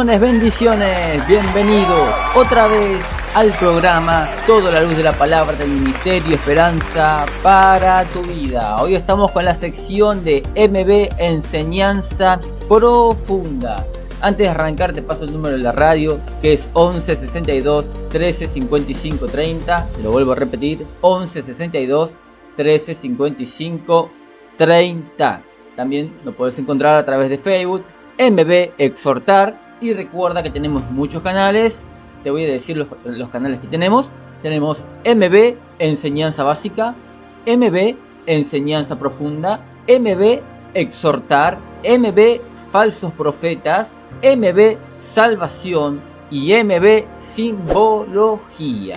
Bendiciones, bienvenido otra vez al programa Toda la Luz de la Palabra del Ministerio Esperanza para tu vida. Hoy estamos con la sección de MB Enseñanza Profunda. Antes de arrancar te paso el número de la radio, que es 11 62 13 55 30. Te lo vuelvo a repetir, 11 62 13 55 30. También lo puedes encontrar a través de Facebook, MB Exhortar. Y recuerda que tenemos muchos canales. Te voy a decir los canales que tenemos. Tenemos MB Enseñanza Básica, MB Enseñanza Profunda, MB Exhortar, MB Falsos Profetas, MB Salvación y MB Simbología.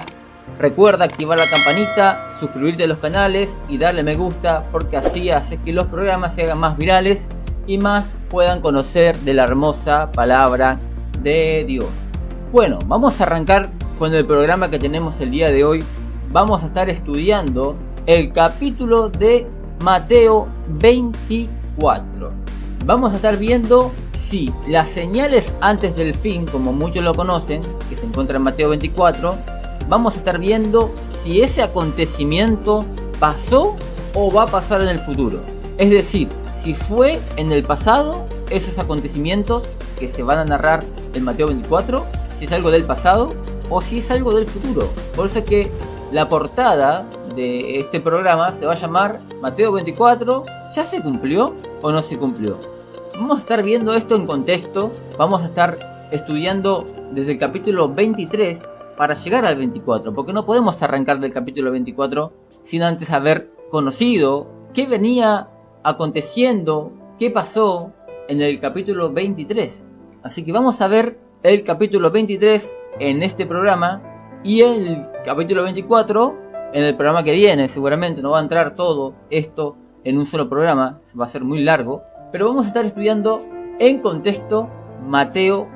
Recuerda activar la campanita, suscribirte a los canales y darle me gusta, porque así hace que los programas se hagan más virales y más puedan conocer de la hermosa palabra de Dios. Bueno, vamos a arrancar con el programa que tenemos el día de hoy. Vamos a estar estudiando el capítulo de Mateo 24. Vamos a estar viendo si las señales antes del fin, como muchos lo conocen, que se encuentra en Mateo 24, vamos a estar viendo si ese acontecimiento pasó o va a pasar en el futuro. Es decir, si fue en el pasado esos acontecimientos que se van a narrar en Mateo 24, si es algo del pasado o si es algo del futuro. Por eso es que la portada de este programa se va a llamar Mateo 24, ¿ya se cumplió o no se cumplió? Vamos a estar viendo esto en contexto, vamos a estar estudiando desde el capítulo 23 para llegar al 24, porque no podemos arrancar del capítulo 24 sin antes haber conocido qué venía aconteciendo, qué pasó en el capítulo 23. Así que vamos a ver el capítulo 23 en este programa y el capítulo 24 en el programa que viene. Seguramente no va a entrar todo esto en un solo programa, va a ser muy largo, pero vamos a estar estudiando en contexto Mateo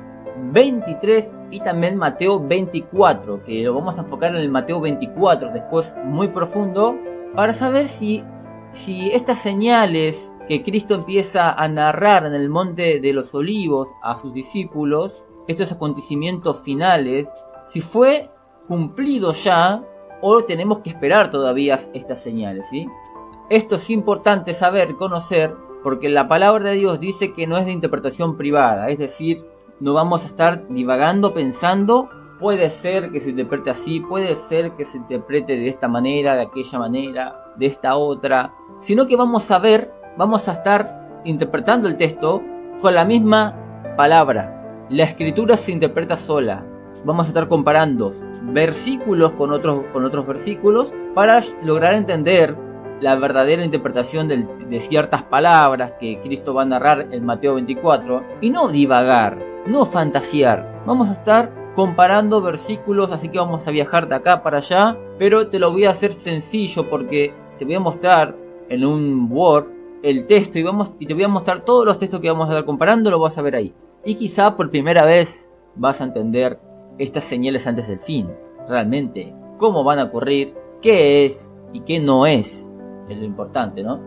23 y también Mateo 24, que lo vamos a enfocar en el Mateo 24 después muy profundo, para saber si estas señales que Cristo empieza a narrar en el Monte de los Olivos a sus discípulos, estos acontecimientos finales, si fue cumplido ya o tenemos que esperar todavía estas señales, ¿sí? Esto es importante saber, conocer, porque la palabra de Dios dice que no es de interpretación privada, es decir, no vamos a estar divagando pensando, puede ser que se interprete así, puede ser que se interprete de esta manera, de aquella manera, de esta otra, sino que vamos a ver, vamos a estar interpretando el texto con la misma palabra. La escritura se interpreta sola. Vamos a estar comparando versículos con otros versículos para lograr entender la verdadera interpretación de ciertas palabras que Cristo va a narrar en Mateo 24 y no divagar, no fantasear. Vamos a estar comparando versículos, así que vamos a viajar de acá para allá, pero te lo voy a hacer sencillo porque te voy a mostrar en un Word el texto y te voy a mostrar todos los textos que vamos a estar comparando, lo vas a ver ahí. Y quizá por primera vez vas a entender estas señales antes del fin, realmente, cómo van a ocurrir, qué es y qué no es lo importante, ¿no?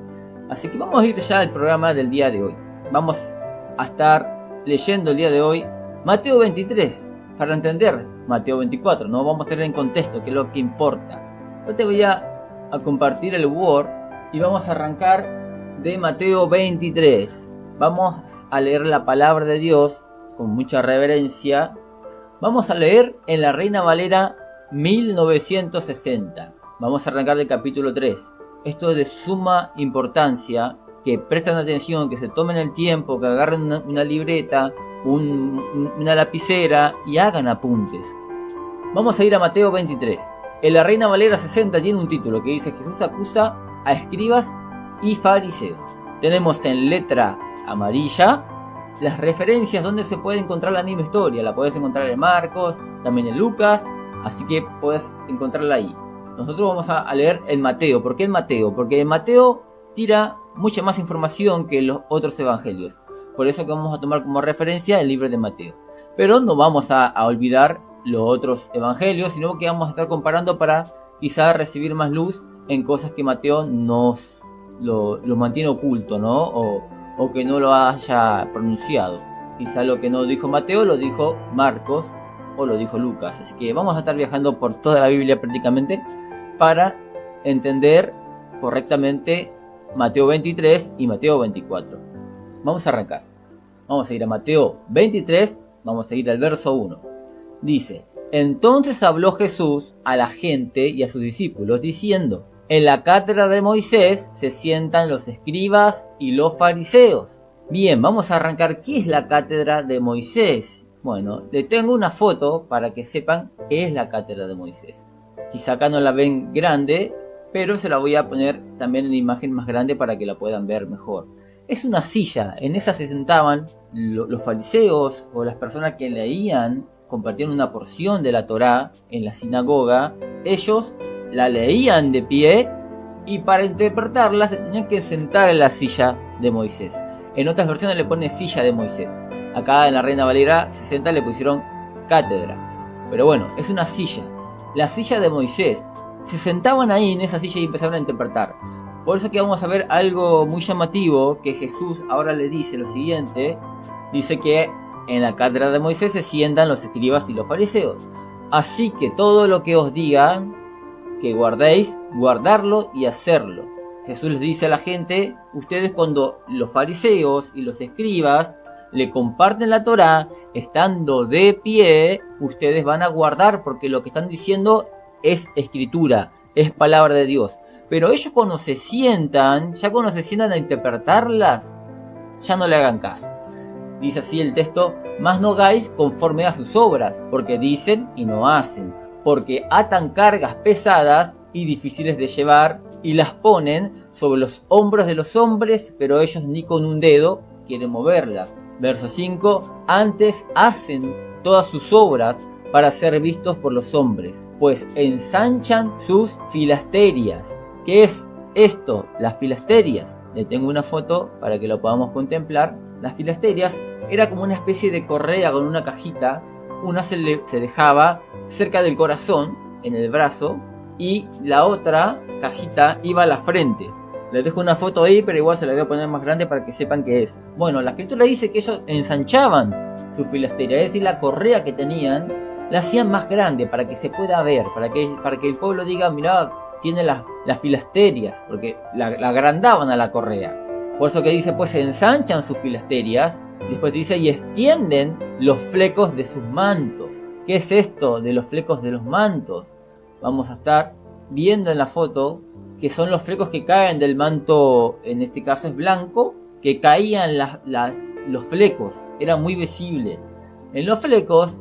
Así que vamos a ir ya al programa del día de hoy. Vamos a estar leyendo el día de hoy Mateo 23 para entender Mateo 24, ¿no? Vamos a tener en contexto, que es lo que importa. Yo te voy a compartir el Word y vamos a arrancar de Mateo 23. Vamos a leer la palabra de Dios con mucha reverencia. Vamos a leer en la Reina Valera 1960. Vamos a arrancar del capítulo 3. Esto es de suma importancia, que presten atención, que se tomen el tiempo, que agarren una libreta, una lapicera y hagan apuntes. Vamos a ir a Mateo 23. En la Reina Valera 60 tiene un título que dice: Jesús acusa a escribas y fariseos. Tenemos en letra amarilla las referencias donde se puede encontrar la misma historia. La puedes encontrar en Marcos, también en Lucas, así que puedes encontrarla ahí. Nosotros vamos a leer en Mateo. ¿Por qué en Mateo? Porque en Mateo tira mucha más información que los otros evangelios. Por eso que vamos a tomar como referencia el libro de Mateo. Pero no vamos a olvidar los otros evangelios, sino que vamos a estar comparando para quizá recibir más luz en cosas que Mateo lo mantiene oculto, ¿no? O que no lo haya pronunciado. Quizá lo que no dijo Mateo lo dijo Marcos o lo dijo Lucas. Así que vamos a estar viajando por toda la Biblia prácticamente para entender correctamente Mateo 23 y Mateo 24. Vamos a arrancar. Vamos a ir a Mateo 23, vamos a ir al verso 1. Dice: entonces habló Jesús a la gente y a sus discípulos diciendo: en la cátedra de Moisés se sientan los escribas y los fariseos. Bien, vamos a arrancar. ¿Qué es la cátedra de Moisés? Bueno, le tengo una foto para que sepan qué es la cátedra de Moisés. Quizá acá no la ven grande, pero se la voy a poner también en imagen más grande para que la puedan ver mejor. Es una silla, en esa se sentaban los fariseos o las personas que leían, compartían una porción de la Torá en la sinagoga. Ellos la leían de pie y para interpretarla se tenían que sentar en la silla de Moisés. En otras versiones le pone silla de Moisés. Acá en la Reina Valera 60 le pusieron cátedra. Pero bueno, es una silla. La silla de Moisés. Se sentaban ahí en esa silla y empezaron a interpretar. Por eso que vamos a ver algo muy llamativo, que Jesús ahora le dice lo siguiente. Dice que en la cátedra de Moisés se sientan los escribas y los fariseos. Así que todo lo que os digan que guardéis, guardarlo y hacerlo. Jesús les dice a la gente: ustedes, cuando los fariseos y los escribas le comparten la Torá, estando de pie, ustedes van a guardar, porque lo que están diciendo es escritura, es palabra de Dios. Pero ellos cuando se sientan a interpretarlas, ya no le hagan caso. Dice así el texto: mas no hagáis conforme a sus obras, porque dicen y no hacen, porque atan cargas pesadas y difíciles de llevar y las ponen sobre los hombros de los hombres, pero ellos ni con un dedo quieren moverlas. Verso 5: antes hacen todas sus obras para ser vistos por los hombres, pues ensanchan sus filasterias. ¿Qué es esto? Las filasterias. Le tengo una foto para que lo podamos contemplar. Las filasterias era como una especie de correa con una cajita. Una se dejaba cerca del corazón, en el brazo, y la otra cajita iba a la frente. Les dejo una foto ahí, pero igual se la voy a poner más grande para que sepan qué es. Bueno, la escritura dice que ellos ensanchaban su filasteria, es decir, la correa que tenían la hacían más grande para que se pueda ver, para que el pueblo diga: mirá, tiene las filasterias, porque la agrandaban a la correa. Por eso que dice: pues se ensanchan sus filasterias. Después dice: y extienden los flecos de sus mantos. ¿Qué es esto de los flecos de los mantos? Vamos a estar viendo en la foto que son los flecos que caen del manto. En este caso es blanco, que caían los flecos, era muy visible. En los flecos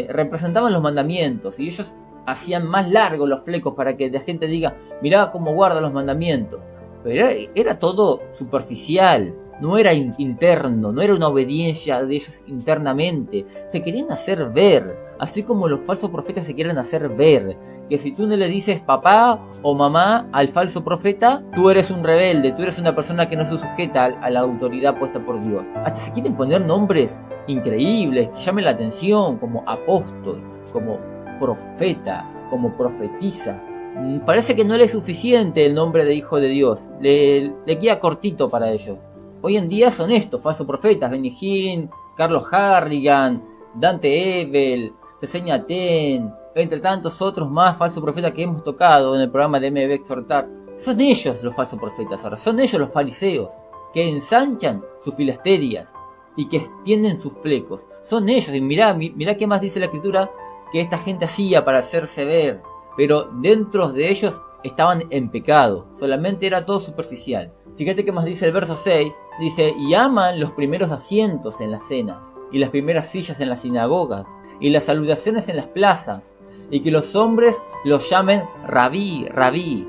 representaban los mandamientos, y ellos hacían más largos los flecos para que la gente diga: mirá cómo guarda los mandamientos. Pero era todo superficial, no era interno, no era una obediencia de ellos internamente. Se querían hacer ver, así como los falsos profetas se quieren hacer ver. Que si tú no le dices papá o mamá al falso profeta, tú eres un rebelde, tú eres una persona que no se sujeta a la autoridad puesta por Dios. Hasta se quieren poner nombres increíbles que llamen la atención, como apóstol, como profeta, como profetisa. Parece que no le es suficiente el nombre de hijo de Dios, le queda cortito para ellos. Hoy en día son estos falsos profetas: Benny Hinn, Carlos Harrigan, Dante Ebel, Cesenia Ten, entre tantos otros más falsos profetas que hemos tocado en el programa de MB Exhortar. Son ellos los falsos profetas ahora, son ellos los fariseos, que ensanchan sus filasterias y que extienden sus flecos. Son ellos, y mirá qué más dice la escritura que esta gente hacía para hacerse ver. Pero dentro de ellos estaban en pecado, solamente era todo superficial. Fíjate qué más dice el verso 6, dice: y aman los primeros asientos en las cenas, y las primeras sillas en las sinagogas, y las saludaciones en las plazas, y que los hombres los llamen rabí, rabí.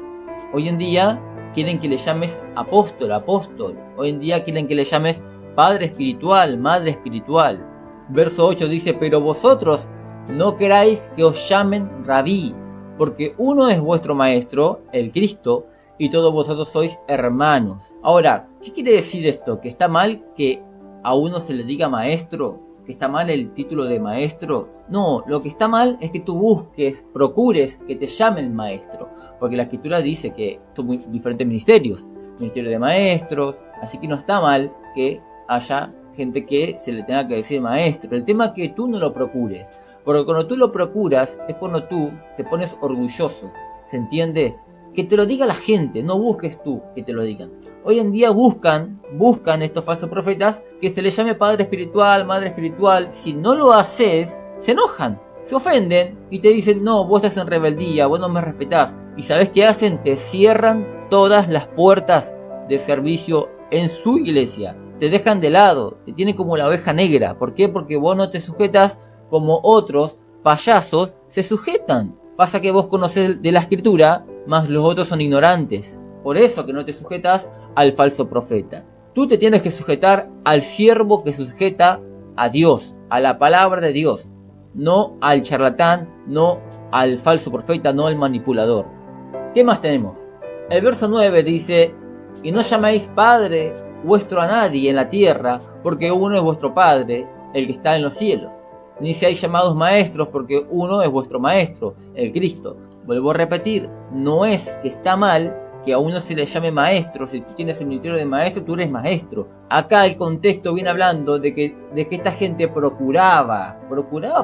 Hoy en día quieren que le llames apóstol, apóstol. Hoy en día quieren que le llames padre espiritual, madre espiritual. Verso 8 dice: pero vosotros no queráis que os llamen rabí, porque uno es vuestro maestro, el Cristo, y todos vosotros sois hermanos. Ahora, ¿qué quiere decir esto? ¿Que está mal que a uno se le diga maestro? ¿Que está mal el título de maestro? No, lo que está mal es que tú busques, procures que te llamen maestro, porque la escritura dice que son muy diferentes ministerios, ministerio de maestros, así que no está mal que haya gente que se le tenga que decir maestro. El tema es que tú no lo procures, porque cuando tú lo procuras es cuando tú te pones orgulloso, ¿se entiende? Que te lo diga la gente, no busques tú que te lo digan. Hoy en día buscan estos falsos profetas que se les llame padre espiritual, madre espiritual. Si no lo haces, se enojan, se ofenden y te dicen, no, vos estás en rebeldía, vos no me respetás. ¿Y sabés qué hacen? Te cierran todas las puertas de servicio en su iglesia. Te dejan de lado, te tienen como la oveja negra. ¿Por qué? Porque vos no te sujetas como otros payasos se sujetan. Pasa que vos conocés de la escritura, más los otros son ignorantes. Por eso que no te sujetas al falso profeta. Tú te tienes que sujetar al siervo que sujeta a Dios, a la palabra de Dios. No al charlatán, no al falso profeta, no al manipulador. ¿Qué más tenemos? El verso 9 dice, y no llaméis Padre vuestro a nadie en la tierra, porque uno es vuestro Padre, el que está en los cielos. Ni seáis llamados maestros, porque uno es vuestro Maestro, el Cristo. Vuelvo a repetir, no es que está mal que a uno se le llame maestro. Si tú tienes el ministerio de maestro, tú eres maestro. Acá el contexto viene hablando de que esta gente procuraba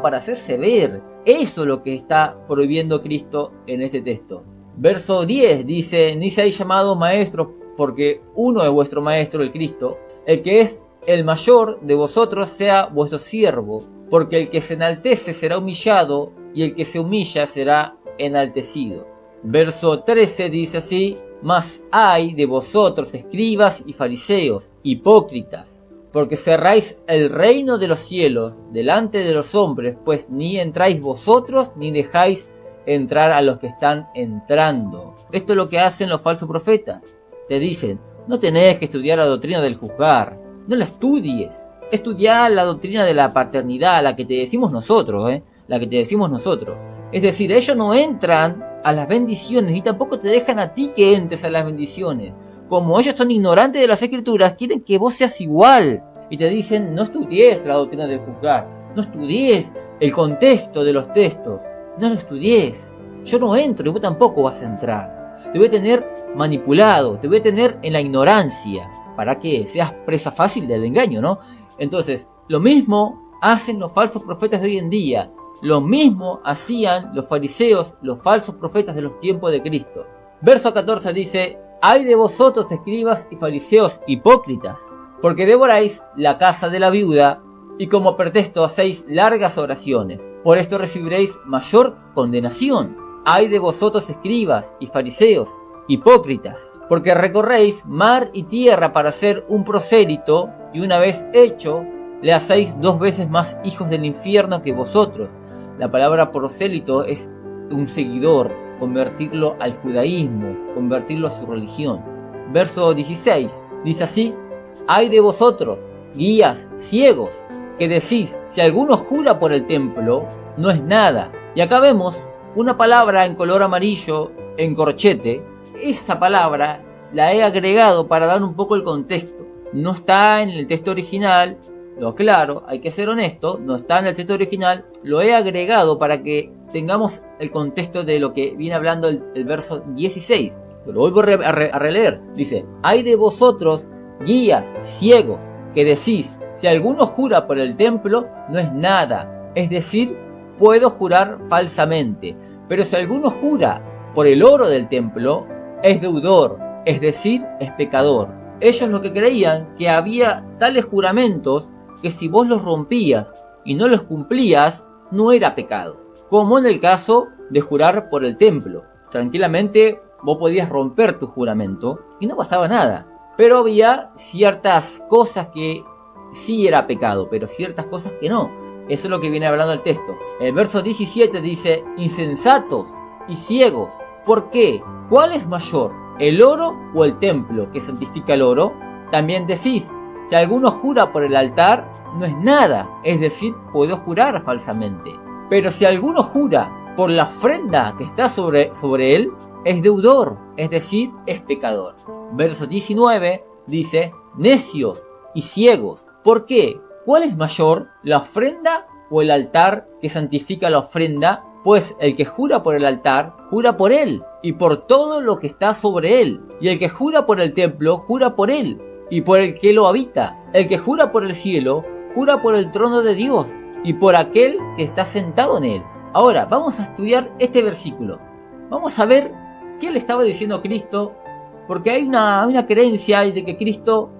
para hacerse ver. Eso es lo que está prohibiendo Cristo en este texto. Verso 10 dice, ni seáis llamados maestros, porque uno es vuestro Maestro, el Cristo. El que es el mayor de vosotros sea vuestro siervo, porque el que se enaltece será humillado, y el que se humilla será enaltecido. Verso 13 dice así, mas hay de vosotros escribas y fariseos, hipócritas, porque cerráis el reino de los cielos delante de los hombres, pues ni entráis vosotros ni dejáis entrar a los que están entrando. Esto es lo que hacen los falsos profetas. Te dicen, no tenés que estudiar la doctrina del juzgar, no la estudies. Estudiar la doctrina de la paternidad, la que te decimos nosotros, la que te decimos nosotros. Es decir, ellos no entran a las bendiciones y tampoco te dejan a ti que entres a las bendiciones. Como ellos son ignorantes de las escrituras, quieren que vos seas igual. Y te dicen, no estudies la doctrina del juzgar, no estudies el contexto de los textos, no lo estudies. Yo no entro y vos tampoco vas a entrar. Te voy a tener manipulado, te voy a tener en la ignorancia, para que seas presa fácil del engaño, ¿no? Entonces, lo mismo hacen los falsos profetas de hoy en día. Lo mismo hacían los fariseos, los falsos profetas de los tiempos de Cristo. Verso 14 dice, hay de vosotros escribas y fariseos hipócritas, porque devoráis la casa de la viuda, y como pretexto hacéis largas oraciones. Por esto recibiréis mayor condenación. Hay de vosotros escribas y fariseos hipócritas, porque recorréis mar y tierra para hacer un prosélito, y una vez hecho, le hacéis 2 veces más hijos del infierno que vosotros. La palabra prosélito es un seguidor, convertirlo al judaísmo, convertirlo a su religión. Verso 16, dice así, hay de vosotros, guías ciegos, que decís, si alguno jura por el templo, no es nada. Y acá vemos una palabra en color amarillo, en corchete. Esa palabra la he agregado para dar un poco el contexto. No está en el texto original, lo aclaro, hay que ser honesto, no está en el texto original, lo he agregado para que tengamos el contexto de lo que viene hablando el verso 16. Lo vuelvo a releer. Dice, hay de vosotros guías ciegos, que decís, si alguno jura por el templo, no es nada. Es decir, puedo jurar falsamente. Pero si alguno jura por el oro del templo, es deudor, es decir, es pecador. Ellos lo que creían que había tales juramentos que si vos los rompías y no los cumplías, no era pecado. Como en el caso de jurar por el templo. Tranquilamente vos podías romper tu juramento y no pasaba nada. Pero había ciertas cosas que sí era pecado, pero ciertas cosas que no. Eso es lo que viene hablando el texto. El verso 17 dice, insensatos y ciegos. ¿Por qué? ¿Cuál es mayor? ¿El oro o el templo que santifica el oro? También decís, si alguno jura por el altar, no es nada, es decir, puedo jurar falsamente. Pero si alguno jura por la ofrenda que está sobre él, es deudor, es decir, es pecador. Verso 19 dice, necios y ciegos. ¿Por qué? ¿Cuál es mayor, la ofrenda o el altar que santifica la ofrenda? Pues el que jura por el altar, jura por él, y por todo lo que está sobre él. Y el que jura por el templo, jura por él, y por el que lo habita. El que jura por el cielo, jura por el trono de Dios y por aquel que está sentado en él. Ahora, vamos a estudiar este versículo. Vamos a ver qué le estaba diciendo Cristo, porque hay una creencia de que Cristo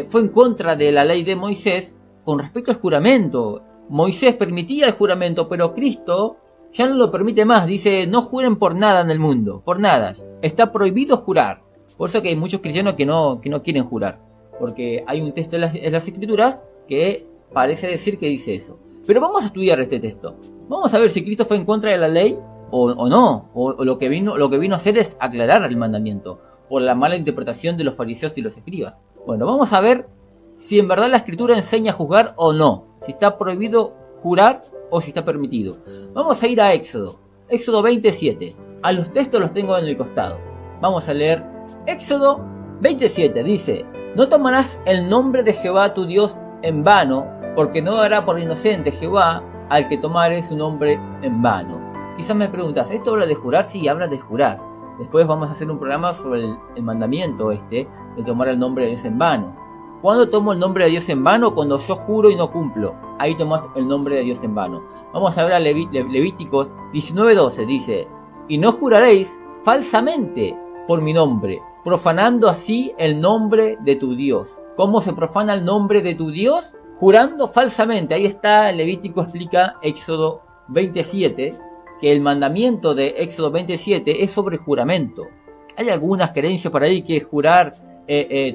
fue en contra de la ley de Moisés con respecto al juramento. Moisés permitía el juramento, pero Cristo ya no lo permite más. Dice, no juren por nada en el mundo, por nada. Está prohibido jurar. Por eso que hay muchos cristianos que no quieren jurar, porque hay un texto en las Escrituras que parece decir que dice eso. Pero vamos a estudiar este texto. Vamos a ver si Cristo fue en contra de la ley o no. O lo que vino a hacer es aclarar el mandamiento por la mala interpretación de los fariseos y los escribas. Bueno, vamos a ver si en verdad la Escritura enseña a juzgar o no. Si está prohibido jurar o si está permitido. Vamos a ir a Éxodo. Éxodo 27. A los textos los tengo en el costado. Vamos a leer Éxodo 27. Dice, no tomarás el nombre de Jehová tu Dios en vano, porque no dará por inocente Jehová al que tomare su nombre en vano. Quizás me preguntas, ¿esto habla de jurar? Sí, habla de jurar. Después vamos a hacer un programa sobre el mandamiento de tomar el nombre de Dios en vano. ¿Cuándo tomo el nombre de Dios en vano? Cuando yo juro y no cumplo. Ahí tomas el nombre de Dios en vano. Vamos a ver a Levíticos 19:12. Dice, y no juraréis falsamente por mi nombre, profanando así el nombre de tu Dios. ¿Cómo se profana el nombre de tu Dios? Jurando falsamente. Ahí está, Levítico explica Éxodo 27, que el mandamiento de Éxodo 27 es sobre juramento. Hay algunas creencias por ahí que jurar,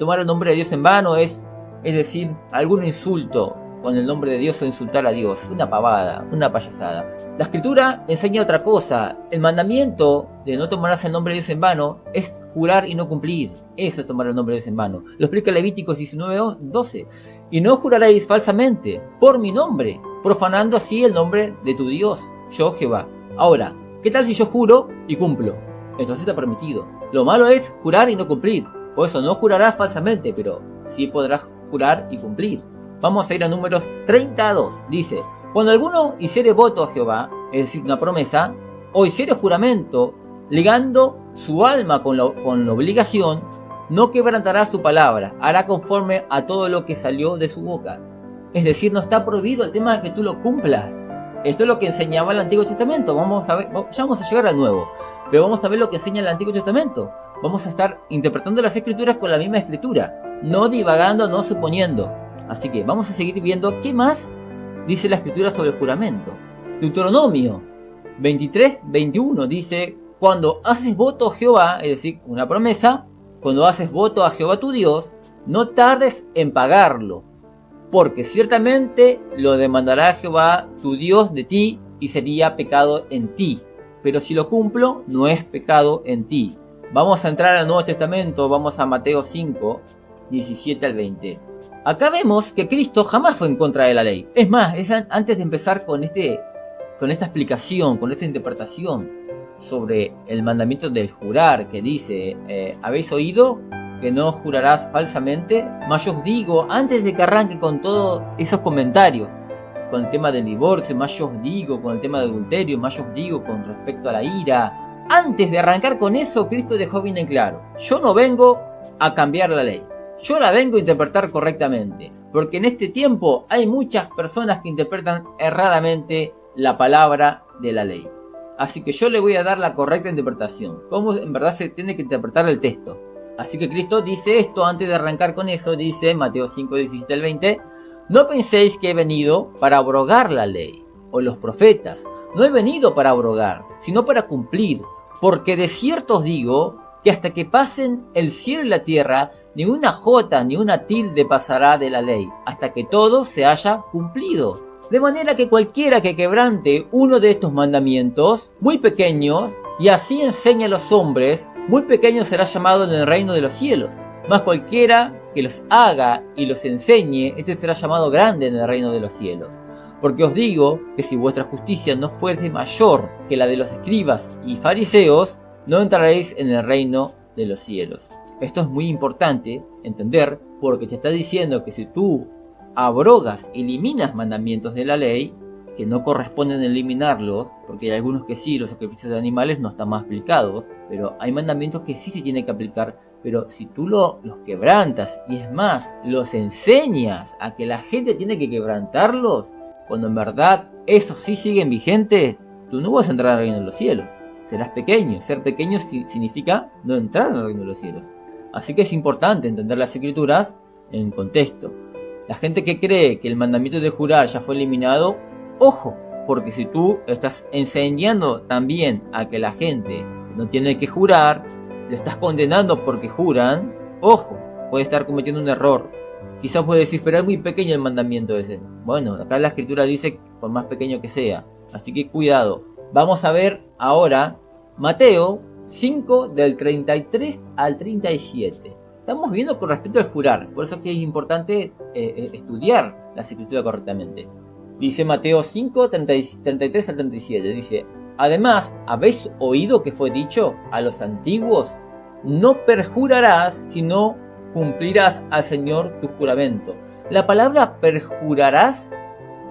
tomar el nombre de Dios en vano es decir, algún insulto con el nombre de Dios o insultar a Dios. Una pavada, una payasada. La Escritura enseña otra cosa. El mandamiento de no tomarás el nombre de Dios en vano es jurar y no cumplir. Eso es tomar el nombre de Dios en vano. Lo explica Levíticos 19:12. Y no juraréis falsamente por mi nombre, profanando así el nombre de tu Dios, yo Jehová. Ahora, ¿qué tal si yo juro y cumplo? Entonces está permitido. Lo malo es jurar y no cumplir. Por eso no jurarás falsamente, pero sí podrás jurar y cumplir. Vamos a ir a Números 32. Dice, cuando alguno hiciere voto a Jehová, es decir, una promesa, o hiciere juramento, ligando su alma con la obligación, no quebrantará su palabra, hará conforme a todo lo que salió de su boca. Es decir, no está prohibido el tema de que tú lo cumplas. Esto es lo que enseñaba el Antiguo Testamento. Vamos a ver, ya vamos a llegar al Nuevo, pero vamos a ver lo que enseña el Antiguo Testamento. Vamos a estar interpretando las Escrituras con la misma Escritura, no divagando, no suponiendo. Así que vamos a seguir viendo qué más dice la Escritura sobre el juramento. Deuteronomio 23:21 dice, cuando haces voto a Jehová, es decir, una promesa, cuando haces voto a Jehová tu Dios, no tardes en pagarlo, porque ciertamente lo demandará Jehová tu Dios de ti y sería pecado en ti. Pero si lo cumplo, no es pecado en ti. Vamos a entrar al Nuevo Testamento, vamos a Mateo 5, 17 al 20. Acá vemos que Cristo jamás fue en contra de la ley. Es más, antes de empezar con esta explicación, con esta interpretación sobre el mandamiento del jurar, que dice, ¿habéis oído que no jurarás falsamente? Mas yo os digo, antes de que arranque con todos esos comentarios, con el tema del divorcio, más yo os digo, con el tema del adulterio, más yo os digo con respecto a la ira, antes de arrancar con eso, Cristo dejó bien en claro, yo no vengo a cambiar la ley, yo la vengo a interpretar correctamente, porque en este tiempo hay muchas personas que interpretan erradamente la palabra de la ley. Así que yo le voy a dar la correcta interpretación, cómo en verdad se tiene que interpretar el texto. Así que Cristo dice esto, antes de arrancar con eso, dice Mateo 5, 17 al 20, no penséis que he venido para abrogar la ley, o los profetas, no he venido para abrogar, sino para cumplir, porque de cierto os digo, que hasta que pasen el cielo y la tierra, ni una jota ni una tilde pasará de la ley, hasta que todo se haya cumplido. De manera que cualquiera que quebrante uno de estos mandamientos, muy pequeños, y así enseña a los hombres, muy pequeño será llamado en el reino de los cielos. Mas cualquiera que los haga y los enseñe, este será llamado grande en el reino de los cielos. Porque os digo que si vuestra justicia no fuese mayor que la de los escribas y fariseos, no entraréis en el reino de los cielos. Esto es muy importante entender, porque te está diciendo que si tú abrogas, eliminas mandamientos de la ley, que no corresponden eliminarlos, porque hay algunos que sí, los sacrificios de animales no están más aplicados, pero hay mandamientos que sí se tienen que aplicar Pero si tú los quebrantas, y es más, los enseñas a que la gente tiene que quebrantarlos, cuando en verdad esos sí siguen vigentes, tú no vas a entrar al reino de los cielos. Serás pequeño. Ser pequeño significa no entrar al reino de los cielos. Así que es importante entender las escrituras en contexto. La gente que cree que el mandamiento de jurar ya fue eliminado, ojo, porque si tú estás enseñando también a que la gente no tiene que jurar, le estás condenando porque juran, ojo, puede estar cometiendo un error. Quizás puede decir, pero es muy pequeño el mandamiento ese. Bueno, acá la escritura dice por más pequeño que sea, así que cuidado. Vamos a ver ahora Mateo 5 del 33 al 37. Estamos viendo con respecto al jurar, por eso que es importante estudiar las escrituras correctamente. Dice Mateo 5, 33 al 37, dice: además, ¿habéis oído que fue dicho a los antiguos? No perjurarás, sino cumplirás al Señor tu juramento. La palabra perjurarás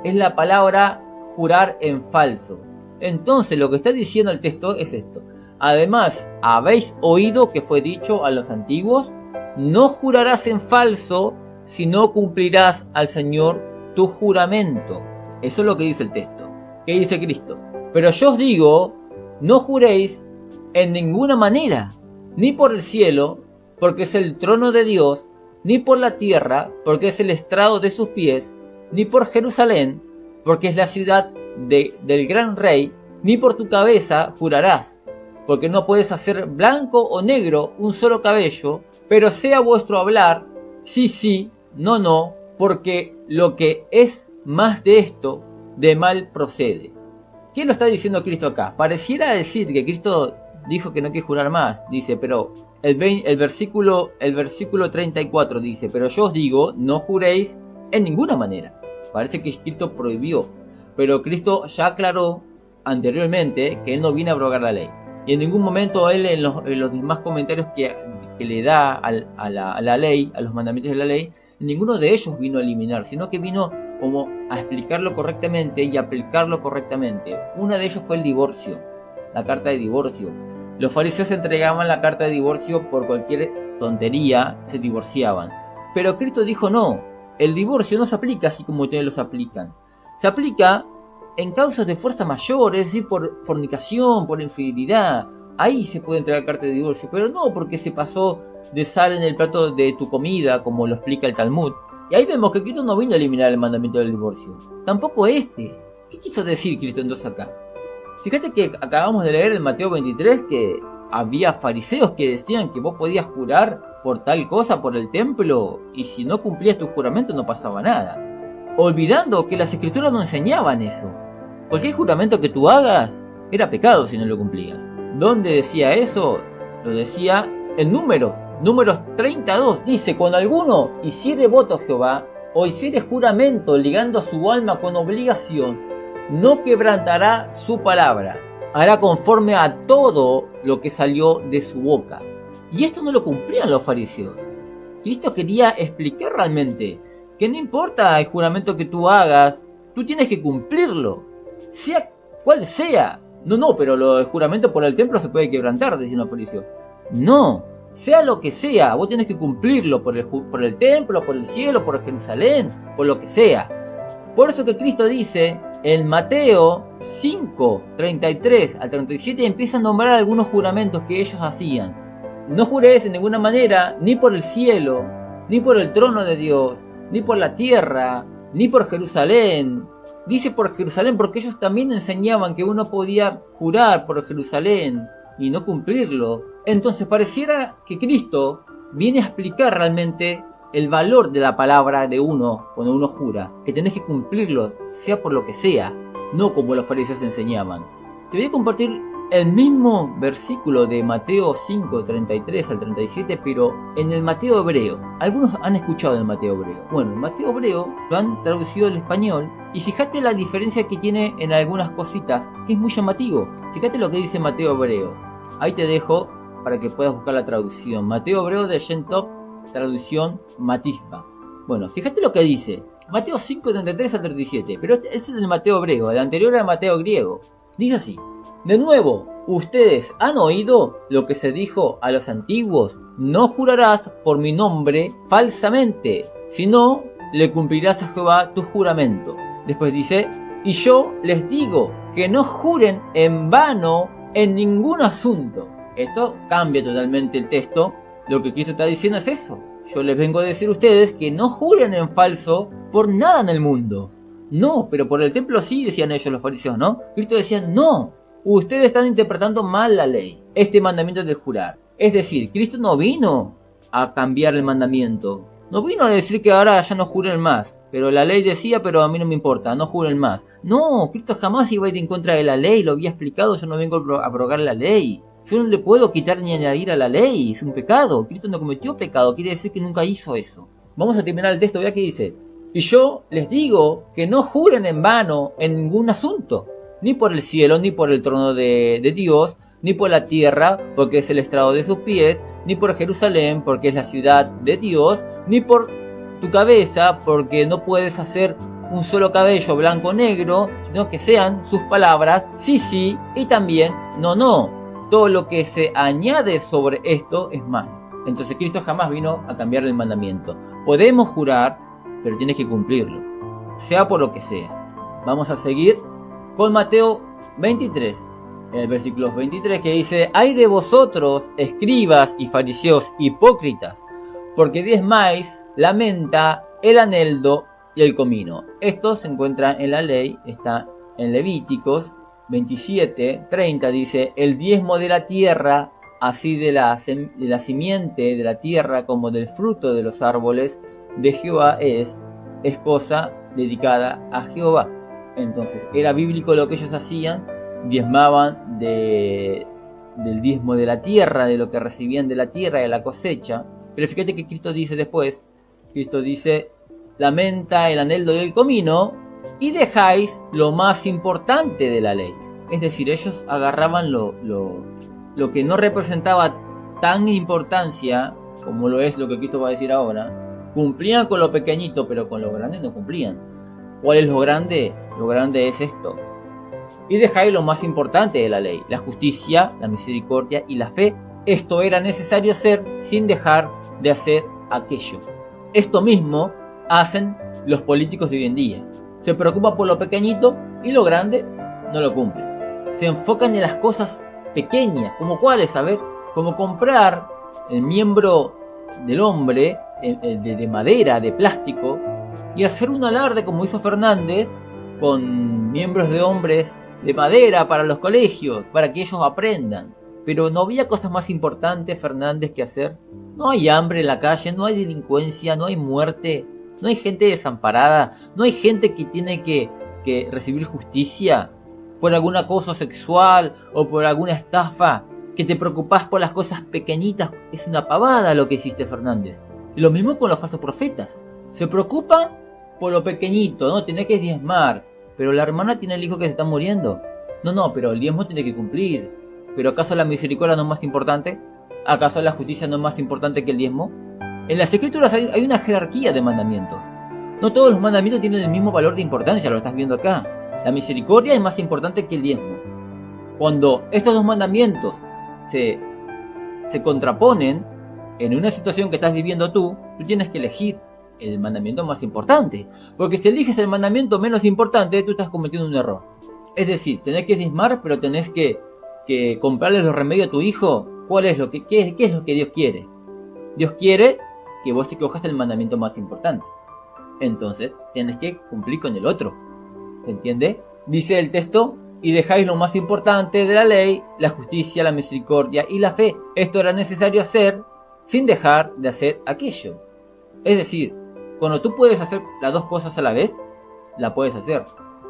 es la palabra jurar en falso. Entonces lo que está diciendo el texto es esto: además, ¿habéis oído que fue dicho a los antiguos? No jurarás en falso, sino cumplirás al Señor tu juramento. Eso es lo que dice el texto. ¿Qué dice Cristo? Pero yo os digo, no juréis en ninguna manera, ni por el cielo, porque es el trono de Dios, ni por la tierra, porque es el estrado de sus pies, ni por Jerusalén, porque es la ciudad del gran rey, ni por tu cabeza jurarás, porque no puedes hacer blanco o negro un solo cabello, pero sea vuestro hablar, sí, sí, no, no, porque lo que es más de esto, de mal procede. ¿Qué lo está diciendo Cristo acá? Pareciera decir que Cristo dijo que no hay que jurar más. Dice, pero el versículo 34 dice, pero yo os digo, no juréis en ninguna manera. Parece que Cristo prohibió, pero Cristo ya aclaró anteriormente que Él no viene a abrogar la ley. Y en ningún momento Él en los demás comentarios que le da a la ley, a los mandamientos de la ley, ninguno de ellos vino a eliminar, sino que vino como a explicarlo correctamente y aplicarlo correctamente. Una de ellos fue el divorcio, la carta de divorcio. Los fariseos entregaban la carta de divorcio por cualquier tontería, se divorciaban. Pero Cristo dijo no, el divorcio no se aplica así como ustedes los aplican. Se aplica en causas de fuerza mayor, es decir, por fornicación, por infidelidad. Ahí se puede entregar carta de divorcio, pero no porque se pasó de sal en el plato de tu comida, como lo explica el Talmud. Y ahí vemos que Cristo no vino a eliminar el mandamiento del divorcio. Tampoco este. ¿Qué quiso decir Cristo entonces acá? Fíjate que acabamos de leer en Mateo 23 que había fariseos que decían que vos podías jurar por tal cosa, por el templo, y si no cumplías tu juramento no pasaba nada. Olvidando que las escrituras no enseñaban eso. Cualquier juramento que tú hagas era pecado si no lo cumplías. ¿Dónde decía eso? Lo decía en Números 32. Dice, cuando alguno hiciere voto a Jehová, o hiciere juramento ligando su alma con obligación, no quebrantará su palabra, hará conforme a todo lo que salió de su boca. Y esto no lo cumplían los fariseos. Cristo quería explicar realmente que no importa el juramento que tú hagas, tú tienes que cumplirlo, sea cual sea. No, pero el juramento por el templo se puede quebrantar, decían los fariseos. No, sea lo que sea, vos tenés que cumplirlo por el templo, por el cielo, por Jerusalén, por lo que sea. Por eso que Cristo dice, en Mateo 5, 33 al 37, empieza a nombrar algunos juramentos que ellos hacían. No juréis en ninguna manera, ni por el cielo, ni por el trono de Dios, ni por la tierra, ni por Jerusalén. Dice por Jerusalén porque ellos también enseñaban que uno podía jurar por Jerusalén y no cumplirlo. Entonces pareciera que Cristo viene a explicar realmente el valor de la palabra de uno cuando uno jura, que tenés que cumplirlo, sea por lo que sea, no como los fariseos enseñaban. Te voy a compartir el mismo versículo de Mateo 5, 33 al 37, pero en el Mateo hebreo. Algunos han escuchado el Mateo hebreo. Bueno, el Mateo hebreo lo han traducido al español y fíjate la diferencia que tiene en algunas cositas, que es muy llamativo. Fíjate lo que dice Mateo hebreo. Ahí te dejo para que puedas buscar la traducción. Mateo hebreo de Shentop, traducción Matisba. Bueno, fíjate lo que dice. Mateo 5, 33 al 37, pero este es el Mateo hebreo, el anterior era Mateo griego. Dice así: De nuevo, ustedes han oído lo que se dijo a los antiguos: no jurarás por mi nombre falsamente, sino le cumplirás a Jehová tu juramento. Después dice: y yo les digo que no juren en vano en ningún asunto. Esto cambia totalmente el texto. Lo que Cristo está diciendo es eso: yo les vengo a decir a ustedes que no juren en falso por nada en el mundo. No, pero por el templo sí, decían ellos los fariseos, ¿no? Cristo decía: no, ustedes están interpretando mal la ley, este mandamiento de jurar. Es decir, Cristo no vino a cambiar el mandamiento, no vino a decir que ahora ya no juren más, pero la ley decía, pero a mí no me importa, no juren más. No, Cristo jamás iba a ir en contra de la ley, lo había explicado, yo no vengo a abrogar la ley. Yo no le puedo quitar ni añadir a la ley, es un pecado. Cristo no cometió pecado, quiere decir que nunca hizo eso. Vamos a terminar el texto, vea que dice: y yo les digo que no juren en vano en ningún asunto, ni por el cielo, ni por el trono de Dios, ni por la tierra, porque es el estrado de sus pies, ni por Jerusalén, porque es la ciudad de Dios, ni por tu cabeza, porque no puedes hacer un solo cabello blanco o negro, sino que sean sus palabras sí, sí, y también no, no. Todo lo que se añade sobre esto es malo. Entonces Cristo jamás vino a cambiar el mandamiento. Podemos jurar, pero tienes que cumplirlo, sea por lo que sea. Vamos a seguir con Mateo 23, en el versículo 23, que dice: ay de vosotros, escribas y fariseos hipócritas, porque diezmáis la menta, el aneldo y el comino. Esto se encuentra en la ley, está en Levíticos 27:30, dice: el diezmo de la tierra, así de la simiente de la tierra como del fruto de los árboles de Jehová es cosa dedicada a Jehová. Entonces era bíblico lo que ellos hacían, diezmaban del diezmo de la tierra, de lo que recibían de la tierra, de la cosecha. Pero fíjate que Cristo dice después, Cristo dice: la menta, el aneldo y el comino, y dejáis lo más importante de la ley. Es decir, ellos agarraban lo que no representaba tan importancia como lo es lo que Cristo va a decir ahora. Cumplían con lo pequeñito, pero con lo grande no cumplían. ¿Cuál es lo grande? Lo grande es esto: y dejáis lo más importante de la ley, la justicia, la misericordia y la fe. Esto era necesario hacer sin dejar de hacer aquello. Esto mismo hacen los políticos de hoy en día. Se preocupan por lo pequeñito y lo grande no lo cumplen. Se enfocan en las cosas pequeñas, como cuáles, a ver, como comprar el miembro del hombre de madera, de plástico, y hacer un alarde como hizo Fernández con miembros de hombres de madera para los colegios, para que ellos aprendan. Pero no había cosas más importantes, Fernández, que hacer. No hay hambre en la calle, no hay delincuencia, no hay muerte, no hay gente desamparada, no hay gente que tiene que recibir justicia por algún acoso sexual o por alguna estafa, que te preocupás por las cosas pequeñitas. Es una pavada lo que hiciste, Fernández. Y lo mismo con los falsos profetas. Se preocupan por lo pequeñito, ¿no? Tenés que diezmar. Pero la hermana tiene el hijo que se está muriendo. No, pero el diezmo tiene que cumplir. ¿Pero acaso la misericordia no es más importante? ¿Acaso la justicia no es más importante que el diezmo? En las escrituras hay una jerarquía de mandamientos. No todos los mandamientos tienen el mismo valor de importancia, lo estás viendo acá. La misericordia es más importante que el diezmo. Cuando estos dos mandamientos se contraponen en una situación que estás viviendo tú tienes que elegir el mandamiento más importante. Porque si eliges el mandamiento menos importante, tú estás cometiendo un error. Es decir, tenés que diezmar, pero tenés que comprarle los remedios a tu hijo. ¿Qué es lo que Dios quiere? Dios quiere que vos te cojas el mandamiento más importante. Entonces, tienes que cumplir con el otro. ¿Se entiende? Dice el texto: y dejáis lo más importante de la ley, la justicia, la misericordia y la fe. Esto era necesario hacer sin dejar de hacer aquello. Es decir, cuando tú puedes hacer las dos cosas a la vez, la puedes hacer.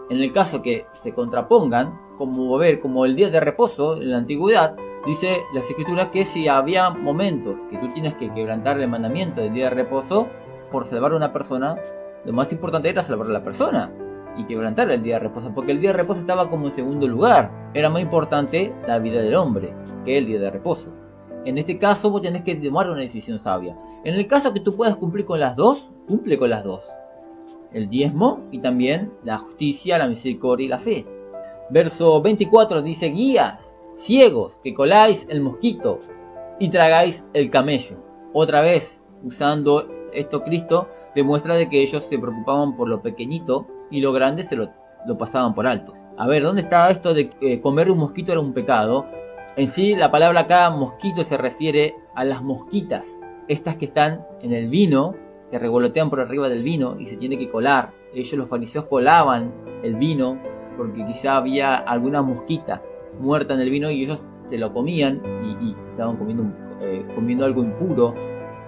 En el caso que se contrapongan, como el día de reposo en la antigüedad, dice las escrituras que si había momentos que tú tienes que quebrantar el mandamiento del día de reposo por salvar a una persona, lo más importante era salvar a la persona y quebrantar el día de reposo, porque el día de reposo estaba como en segundo lugar. Era más importante la vida del hombre que el día de reposo. En este caso vos tenés que tomar una decisión sabia. En el caso que tú puedas cumplir con las dos, cumple con las dos: el diezmo y también la justicia, la misericordia y la fe. Verso 24 dice: guías, ciegos, que coláis el mosquito y tragáis el camello. Otra vez, usando esto, Cristo demuestra de que ellos se preocupaban por lo pequeñito y lo grande se lo pasaban por alto. A ver, ¿dónde está esto de que comer un mosquito era un pecado? En sí, la palabra acá, mosquito, se refiere a las mosquitas. Estas que están en el vino, que revolotean por arriba del vino y se tiene que colar. Ellos, los fariseos, colaban el vino porque quizá había alguna mosquita muerta en el vino y ellos se lo comían y estaban comiendo algo impuro,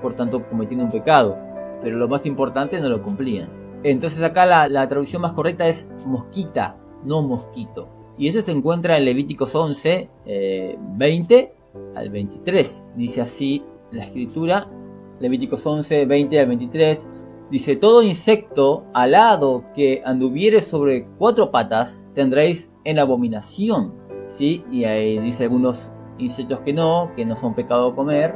por tanto cometiendo un pecado. Pero lo más importante, no lo cumplían. Entonces acá la traducción más correcta es mosquita, no mosquito. Y eso se encuentra en Levíticos 11, 20 al 23. Dice así la escritura, Levíticos 11, 20 al 23. Dice: todo insecto alado que anduviere sobre 4 patas tendréis en abominación. ¿Sí? Y ahí dice algunos insectos que no son pecado comer.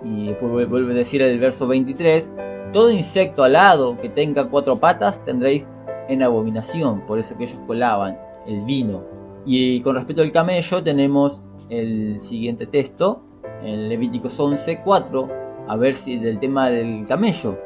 Y después vuelve a decir el verso 23: todo insecto alado que tenga 4 patas tendréis en abominación. Por eso que ellos colaban el vino. Y con respecto al camello tenemos el siguiente texto en Levíticos 11, 4. A ver si del tema del camello: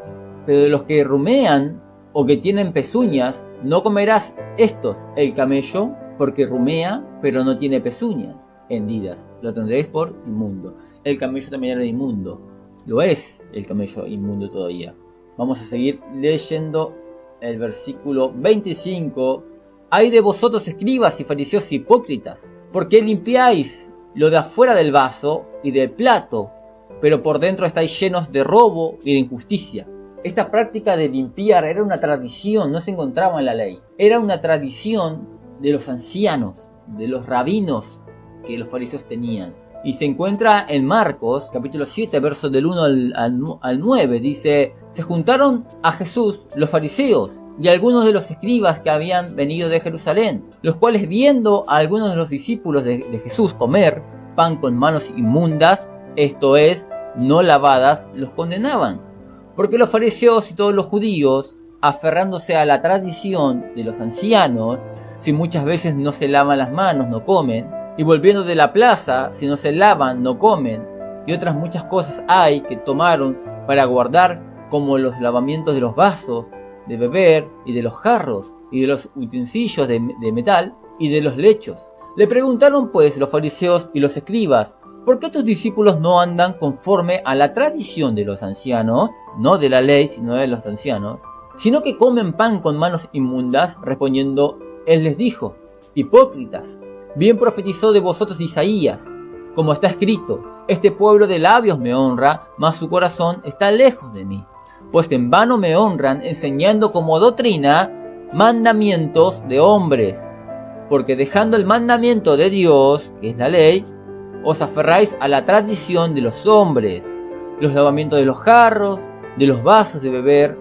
pero de los que rumean o que tienen pezuñas no comerás estos el camello, porque rumea pero no tiene pezuñas hendidas, lo tendréis por inmundo. El camello también era inmundo, lo es el camello inmundo todavía. Vamos a seguir leyendo el versículo 25. Ay de vosotros, escribas y fariseos hipócritas, porque limpiáis lo de afuera del vaso y del plato, pero por dentro estáis llenos de robo y de injusticia. Esta práctica de limpiar era una tradición, no se encontraba en la ley. Era una tradición de los ancianos, de los rabinos que los fariseos tenían. Y se encuentra en Marcos, capítulo 7, versos del 1 al 9. Dice: se juntaron a Jesús los fariseos y algunos de los escribas que habían venido de Jerusalén, los cuales, viendo a algunos de los discípulos de Jesús comer pan con manos inmundas, esto es, no lavadas, los condenaban. Porque los fariseos y todos los judíos, aferrándose a la tradición de los ancianos, si muchas veces no se lavan las manos, no comen, y volviendo de la plaza, si no se lavan, no comen, y otras muchas cosas hay que tomaron para guardar, como los lavamientos de los vasos de beber y de los jarros y de los utensilios de metal y de los lechos. Le preguntaron pues los fariseos y los escribas: ¿por qué tus discípulos no andan conforme a la tradición de los ancianos, no de la ley, sino de los ancianos, sino que comen pan con manos inmundas? Respondiendo, él les dijo: hipócritas, bien profetizó de vosotros Isaías, como está escrito: este pueblo de labios me honra, mas su corazón está lejos de mí. Pues en vano me honran, enseñando como doctrina mandamientos de hombres. Porque dejando el mandamiento de Dios, que es la ley, os aferráis a la tradición de los hombres, los lavamientos de los jarros, de los vasos de beber,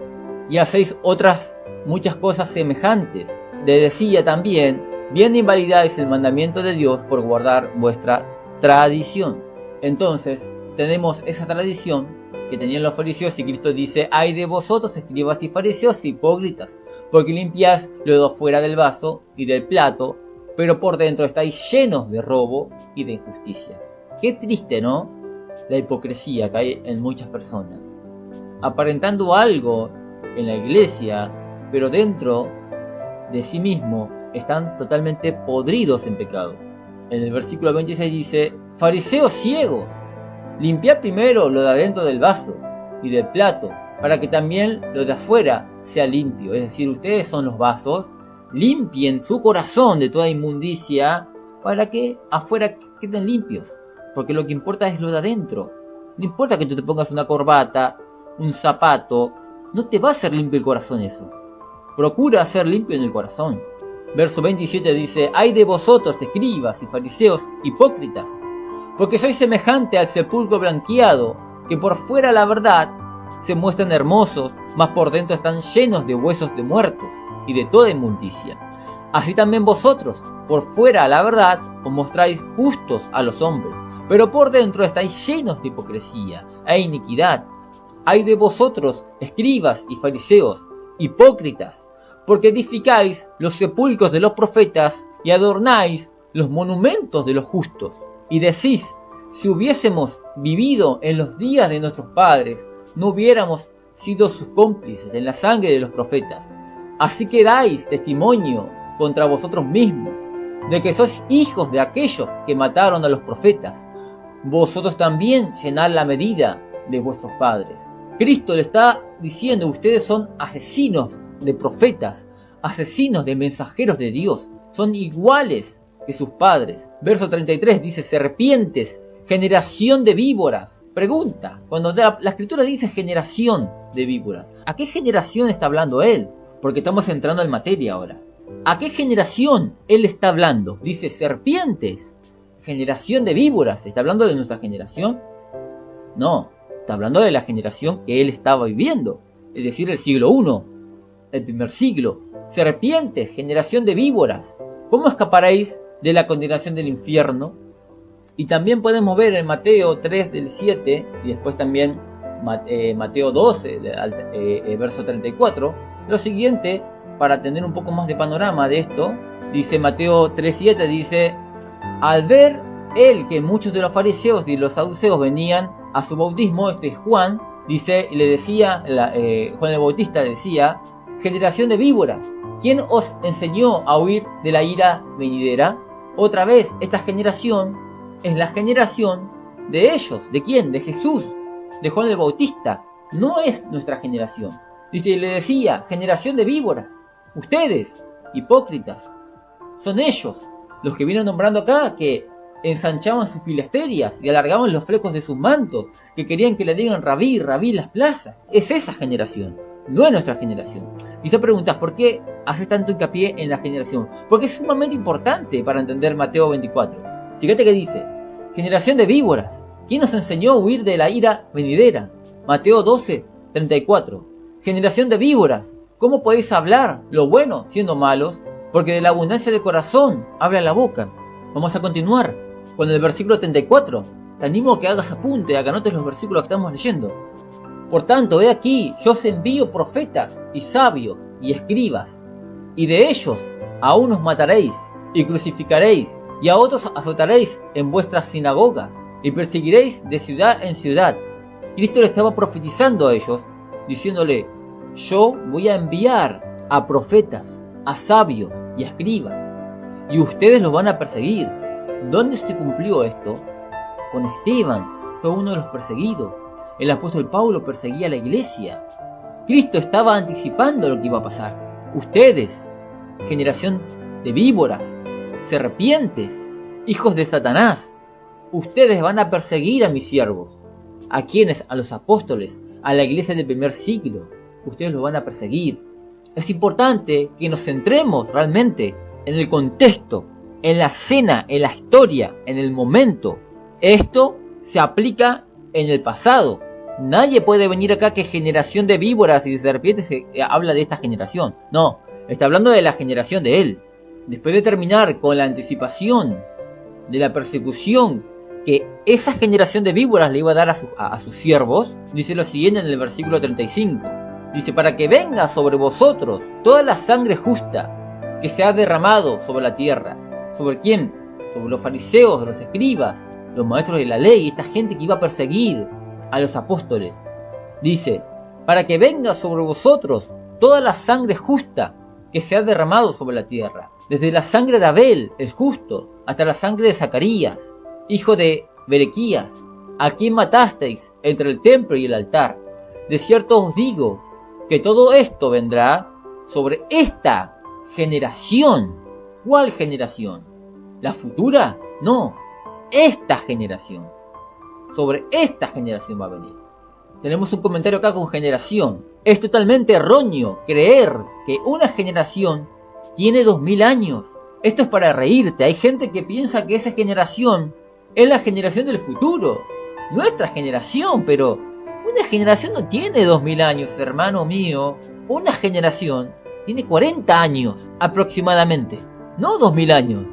y hacéis otras muchas cosas semejantes. Le decía también: bien invalidáis el mandamiento de Dios por guardar vuestra tradición. Entonces, tenemos esa tradición que tenían los fariseos, y Cristo dice: ay de vosotros, escribas y fariseos hipócritas, porque limpiáis lo de afuera del vaso y del plato, pero por dentro estáis llenos de robo y de injusticia. Qué triste, ¿no? La hipocresía que hay en muchas personas, aparentando algo en la iglesia, pero dentro de sí mismo están totalmente podridos en pecado. En el versículo 26 dice: fariseos ciegos, limpiad primero lo de adentro del vaso y del plato, para que también lo de afuera sea limpio. Es decir, ustedes son los vasos, limpien su corazón de toda inmundicia, para que afuera queden limpios. Porque lo que importa es lo de adentro. No importa que tú te pongas una corbata, un zapato, no te va a hacer limpio el corazón eso. Procura hacer limpio en el corazón. Verso 27 dice: ay de vosotros, escribas y fariseos hipócritas, porque sois semejante al sepulcro blanqueado, que por fuera, la verdad, se muestran hermosos, mas por dentro están llenos de huesos de muertos y de toda inmundicia. Así también vosotros, por fuera, la verdad, os mostráis justos a los hombres, pero por dentro estáis llenos de hipocresía e iniquidad. Ay de vosotros, escribas y fariseos, hipócritas, porque edificáis los sepulcros de los profetas y adornáis los monumentos de los justos. Y decís, si hubiésemos vivido en los días de nuestros padres, no hubiéramos sido sus cómplices en la sangre de los profetas. Así que dais testimonio contra vosotros mismos, de que sois hijos de aquellos que mataron a los profetas. Vosotros también llenad la medida de vuestros padres. Cristo le está diciendo, ustedes son asesinos de profetas, asesinos de mensajeros de Dios, son iguales que sus padres. Verso 33 dice, serpientes, generación de víboras. Pregunta, cuando la escritura dice generación de víboras, ¿a qué generación está hablando él? Porque estamos entrando en materia ahora. ¿A qué generación él está hablando? Dice serpientes, generación de víboras. ¿Está hablando de nuestra generación? No, está hablando de la generación que él estaba viviendo, es decir, el siglo I, el primer siglo. Serpientes, generación de víboras, ¿cómo escaparéis de la condenación del infierno? Y también podemos ver en Mateo 3 del 7 y después también Mateo 12 verso 34 lo siguiente, para tener un poco más de panorama de esto. Dice Mateo 3:7, dice, al ver él que muchos de los fariseos y los saduceos venían a su bautismo, Juan, dice, y le decía, Juan el Bautista decía, generación de víboras, ¿quién os enseñó a huir de la ira venidera? Otra vez, esta generación es la generación de ellos. ¿De quién? De Jesús, de Juan el Bautista. No es nuestra generación. Dice, y le decía, generación de víboras. Ustedes, hipócritas, son ellos los que vienen nombrando acá, que ensanchaban sus filasterias y alargaban los flecos de sus mantos, que querían que le digan rabí, rabí las plazas. Es esa generación, no es nuestra generación. Quizá preguntas, ¿por qué haces tanto hincapié en la generación? Porque es sumamente importante para entender Mateo 24. Fíjate que dice, generación de víboras, ¿quién nos enseñó a huir de la ira venidera? Mateo 12, 34. Generación de víboras, ¿cómo podéis hablar lo bueno siendo malos? Porque de la abundancia del corazón habla la boca. Vamos a continuar con el versículo 34. Te animo a que hagas apunte, a que anotes los versículos que estamos leyendo. Por tanto, he aquí, yo os envío profetas y sabios y escribas, y de ellos a unos mataréis y crucificaréis, y a otros azotaréis en vuestras sinagogas, y perseguiréis de ciudad en ciudad. Cristo le estaba profetizando a ellos, diciéndole, yo voy a enviar a profetas, a sabios y a escribas, y ustedes los van a perseguir. ¿Dónde se cumplió esto? Con Esteban, fue uno de los perseguidos. El apóstol Pablo perseguía a la iglesia. Cristo estaba anticipando lo que iba a pasar. Ustedes, generación de víboras, serpientes, hijos de Satanás, ustedes van a perseguir a mis siervos. ¿A quiénes? A los apóstoles, a la iglesia del primer siglo. Ustedes los van a perseguir. Es importante que nos centremos realmente en el contexto, en la escena, en la historia, en el momento. Esto se aplica en el pasado. Nadie puede venir acá que generación de víboras y de serpientes habla de esta generación. No, está hablando de la generación de él. Después de terminar con la anticipación de la persecución que esa generación de víboras le iba a dar a sus siervos, dice lo siguiente en el versículo 35. Dice, para que venga sobre vosotros toda la sangre justa que se ha derramado sobre la tierra. ¿Sobre quién? Sobre los fariseos, los escribas, los maestros de la ley, esta gente que iba a perseguir a los apóstoles. Dice, para que venga sobre vosotros toda la sangre justa que se ha derramado sobre la tierra. Desde la sangre de Abel, el justo, hasta la sangre de Zacarías, hijo de Berequías, a quien matasteis entre el templo y el altar. De cierto os digo que todo esto vendrá sobre esta generación. ¿Cuál generación? ¿La futura? No, esta generación. Sobre esta generación va a venir. Tenemos un comentario acá con generación. Es totalmente erróneo creer que una generación tiene 2000 años. Esto es para reírte. Hay gente que piensa que esa generación es la generación del futuro. Nuestra generación, pero una generación no tiene 2000 años, hermano mío. Una generación tiene 40 años aproximadamente, no 2000 años.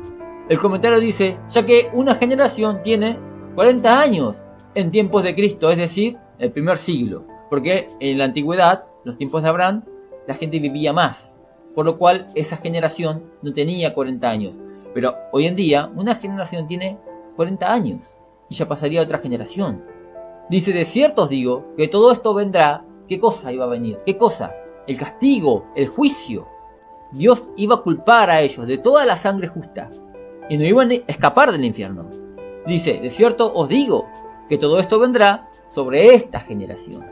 El comentario dice, ya que una generación tiene 40 años en tiempos de Cristo, es decir, el primer siglo. Porque en la antigüedad, los tiempos de Abraham, la gente vivía más. Por lo cual esa generación no tenía 40 años. Pero hoy en día una generación tiene 40 años y ya pasaría a otra generación. Dice, de cierto os digo que todo esto vendrá. ¿Qué cosa iba a venir? ¿Qué cosa? El castigo, el juicio. Dios iba a culpar a ellos de toda la sangre justa y no iban a escapar del infierno. Dice, de cierto os digo que todo esto vendrá sobre esta generación.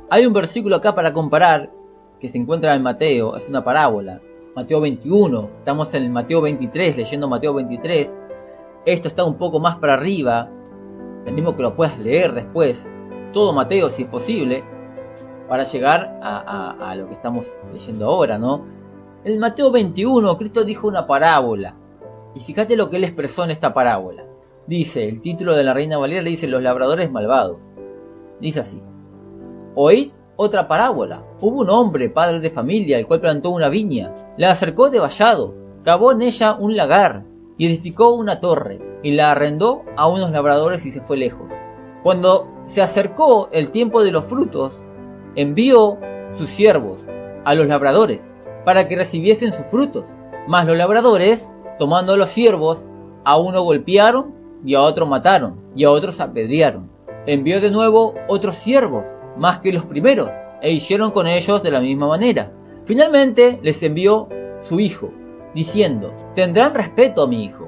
Hay un versículo acá para comparar que se encuentra en Mateo, es una parábola. Mateo 21, estamos en el Mateo 23, leyendo Mateo 23. Esto está un poco más para arriba. Te animo que lo puedas leer después. Todo Mateo, si es posible, para llegar a lo que estamos leyendo ahora, ¿no? En Mateo 21, Cristo dijo una parábola. Y fíjate lo que él expresó en esta parábola. Dice, el título de la Reina Valera le dice, los labradores malvados. Dice así. Oíd otra parábola. Hubo un hombre, padre de familia, el cual plantó una viña. La acercó de vallado, cavó en ella un lagar y edificó una torre, y la arrendó a unos labradores y se fue lejos. Cuando se acercó el tiempo de los frutos, envió sus siervos a los labradores para que recibiesen sus frutos. Mas los labradores, tomando a los siervos, a uno golpearon y a otro mataron y a otros apedrearon. Envió de nuevo otros siervos, más que los primeros, e hicieron con ellos de la misma manera. Finalmente les envió su hijo, diciendo, tendrán respeto a mi hijo.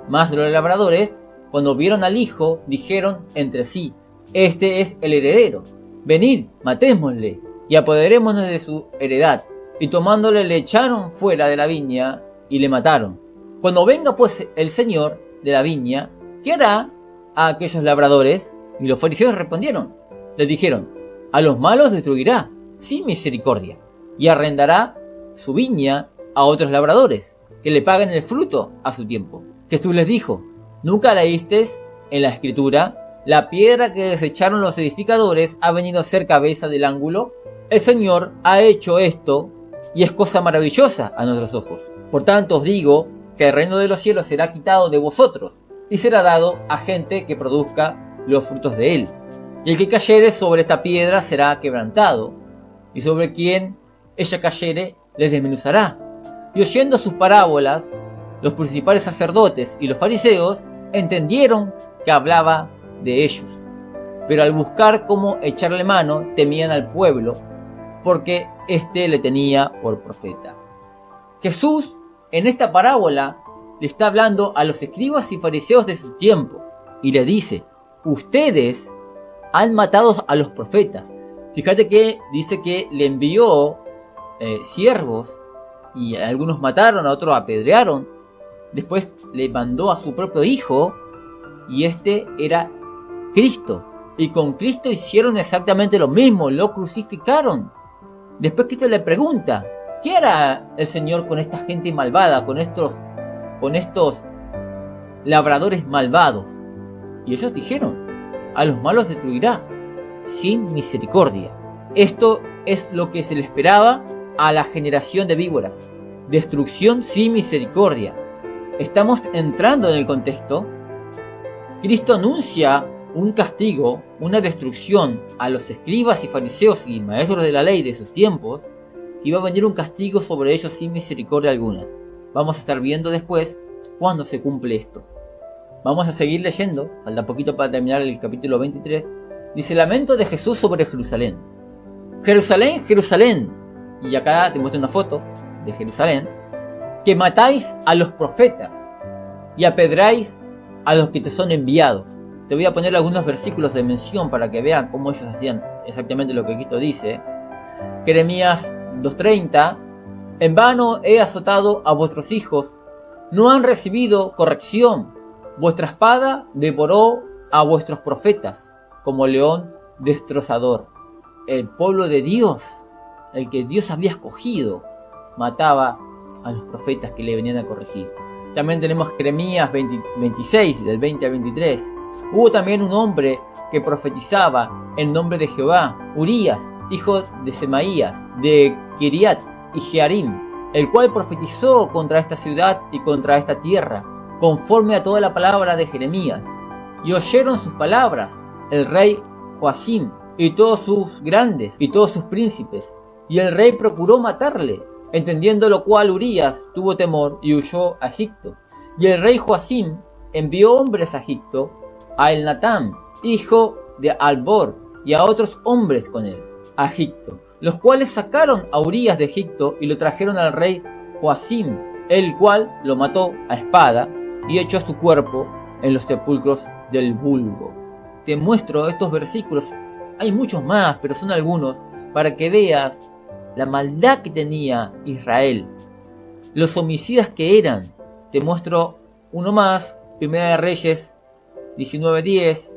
Mas los labradores, cuando vieron al hijo, dijeron entre sí, este es el heredero, venid, matémosle, y apoderémonos de su heredad. Y tomándole le echaron fuera de la viña, y le mataron. Cuando venga pues el señor de la viña, ¿qué hará a aquellos labradores? Y los fariseos respondieron, le dijeron, a los malos destruirá, sin misericordia, y arrendará su viña a otros labradores, que le paguen el fruto a su tiempo. Jesús les dijo, ¿nunca leísteis en la Escritura, la piedra que desecharon los edificadores ha venido a ser cabeza del ángulo? El Señor ha hecho esto, y es cosa maravillosa a nuestros ojos. Por tanto os digo, que el reino de los cielos será quitado de vosotros, y será dado a gente que produzca los frutos de él. Y el que cayere sobre esta piedra será quebrantado, y sobre quien ella cayere les desmenuzará. Y oyendo sus parábolas, los principales sacerdotes y los fariseos entendieron que hablaba de ellos. Pero al buscar cómo echarle mano, temían al pueblo, porque éste le tenía por profeta. Jesús, en esta parábola, le está hablando a los escribas y fariseos de su tiempo, y le dice, ustedes han matado a los profetas. Fíjate que dice que le envió siervos, y algunos mataron, a otros apedrearon. Después le mandó a su propio hijo, y este era Cristo. Y con Cristo hicieron exactamente lo mismo, lo crucificaron. Después Cristo le pregunta, ¿qué hará el Señor con esta gente malvada, con estos labradores malvados? Y ellos dijeron, a los malos destruirá, sin misericordia. Esto es lo que se le esperaba a la generación de víboras, destrucción sin misericordia. Estamos entrando en el contexto. Cristo anuncia un castigo, una destrucción a los escribas y fariseos y maestros de la ley de sus tiempos, que iba a venir un castigo sobre ellos sin misericordia alguna. Vamos a estar viendo después cuándo se cumple esto. Vamos a seguir leyendo, falta poquito para terminar el capítulo 23. Dice, lamento de Jesús sobre Jerusalén. Jerusalén, Jerusalén. Y acá te muestro una foto de Jerusalén. Que matáis a los profetas y apedráis a los que te son enviados. Te voy a poner algunos versículos de mención para que vean cómo ellos hacían exactamente lo que Cristo dice. Jeremías 2:30. En vano he azotado a vuestros hijos, no han recibido corrección. Vuestra espada devoró a vuestros profetas, como león destrozador. El pueblo de Dios, el que Dios había escogido, mataba a los profetas que le venían a corregir. También tenemos Jeremías 26, del 20 al 23. Hubo también un hombre que profetizaba en nombre de Jehová, Urías, hijo de Semaías, de Kiriat y Jearim, el cual profetizó contra esta ciudad y contra esta tierra, conforme a toda la palabra de Jeremías. Y oyeron sus palabras el rey Joacim, y todos sus grandes, y todos sus príncipes. Y el rey procuró matarle, entendiendo lo cual Urías tuvo temor y huyó a Egipto. Y el rey Joacim envió hombres a Egipto, a Elnatán, hijo de Albor, y a otros hombres con él, a Egipto, los cuales sacaron a Urías de Egipto y lo trajeron al rey Joacim, el cual lo mató a espada y echó su cuerpo en los sepulcros del vulgo. Te muestro estos versículos, hay muchos más, pero son algunos, para que veas la maldad que tenía Israel, los homicidas que eran. Te muestro uno más, Primera de Reyes 19:10,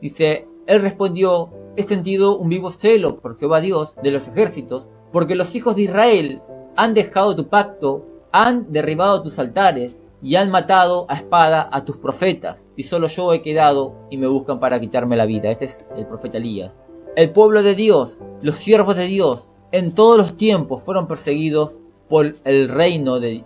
dice: él respondió: he sentido un vivo celo por Jehová Dios de los ejércitos, porque los hijos de Israel han dejado tu pacto, han derribado tus altares y han matado a espada a tus profetas, y solo yo he quedado y me buscan para quitarme la vida. Este es el profeta Elías. El pueblo de Dios, los siervos de Dios, en todos los tiempos fueron perseguidos por el reino de